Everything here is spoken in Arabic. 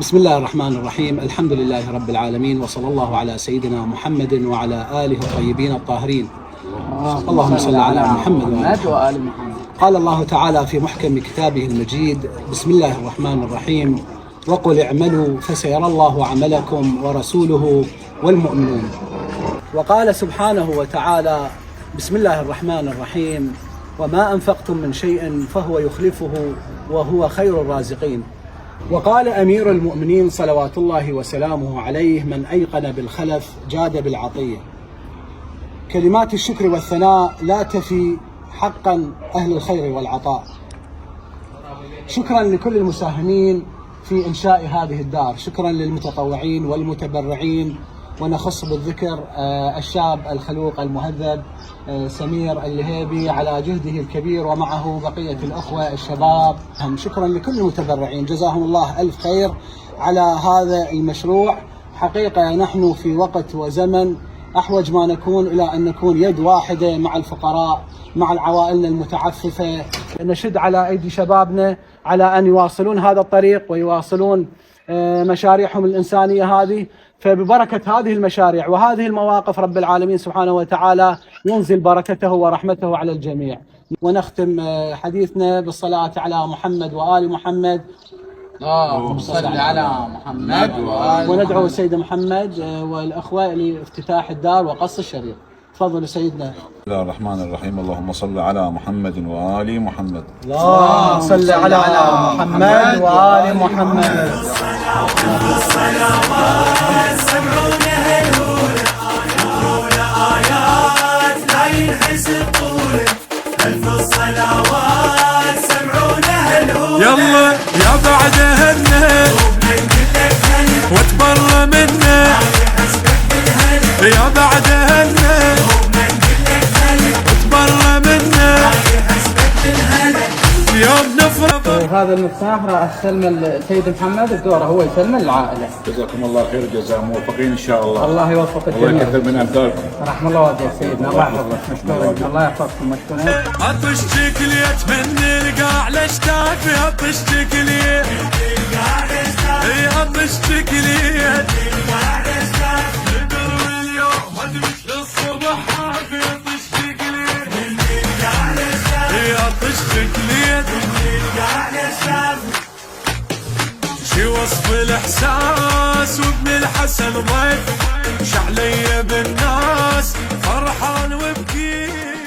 بسم الله الرحمن الرحيم. الحمد لله رب العالمين، وصلى الله على سيدنا محمد وعلى آله الطيبين الطاهرين. اللهم صل على محمد وآل محمد. قال الله تعالى في محكم كتابه المجيد: بسم الله الرحمن الرحيم، وقل اعملوا فسيرى الله عملكم ورسوله والمؤمنون. وقال سبحانه وتعالى: بسم الله الرحمن الرحيم، وما أنفقتم من شيء فهو يخلفه وهو خير الرازقين. وقال أمير المؤمنين صلوات الله وسلامه عليه: من أيقن بالخلف جاد بالعطية. كلمات الشكر والثناء لا تفي حقا أهل الخير والعطاء. شكرا لكل المساهمين في إنشاء هذه الدار، شكرا للمتطوعين والمتبرعين، ونخص بالذكر الشاب الخلوق المهذب سمير اللهيبي على جهده الكبير، ومعه بقية الأخوة الشباب. شكرا لكل المتبرعين، جزاهم الله ألف خير على هذا المشروع. حقيقة نحن في وقت وزمن أحوج ما نكون إلى أن نكون يد واحدة مع الفقراء، مع العوائلنا المتعففة. نشد على أيدي شبابنا على أن يواصلون هذا الطريق ويواصلون مشاريعهم الإنسانية هذه. فببركة هذه المشاريع وهذه المواقف رب العالمين سبحانه وتعالى ينزل بركته ورحمته على الجميع. ونختم حديثنا بالصلاة على محمد وآل محمد. اللهم صل على محمد وآل وندعو السيد محمد والأخوة لافتتاح الدار وقص الشريط. تفضل سيدنا. بسم الله الرحمن الرحيم. اللهم صل على محمد وآل محمد. اللهم صل على محمد وآل محمد. الصلوات سمعونا هالهولة، يقولون آيات لا ينحسب طوله. ألف الصلوات سمعونا هالهولة، يلا يا بعدهن وتبر منه يا بعدهن وتبر منه اليوم نفرض. هذا المفتاح راح استلم السيد محمد، الدوره هو يسلم للعائله. جزاكم الله خير، جزاء موفقين ان شاء الله. الله يوفق الله الجميع. يكثر من امثالكم. رحم الله والديك سيدنا، الله يحفظك. مشكورين، الله يحفظكم. مشكورين. عطش تكليت من القاع لاشتاق في عطش تكليت، اي عطش تكليت ندر اليوم ادمش للصبح في عطش تكليت، اي عطش تكليت. شي وصف الاحساس وابن الحسن ضيف، شعلي بالناس فرحان وبكيت.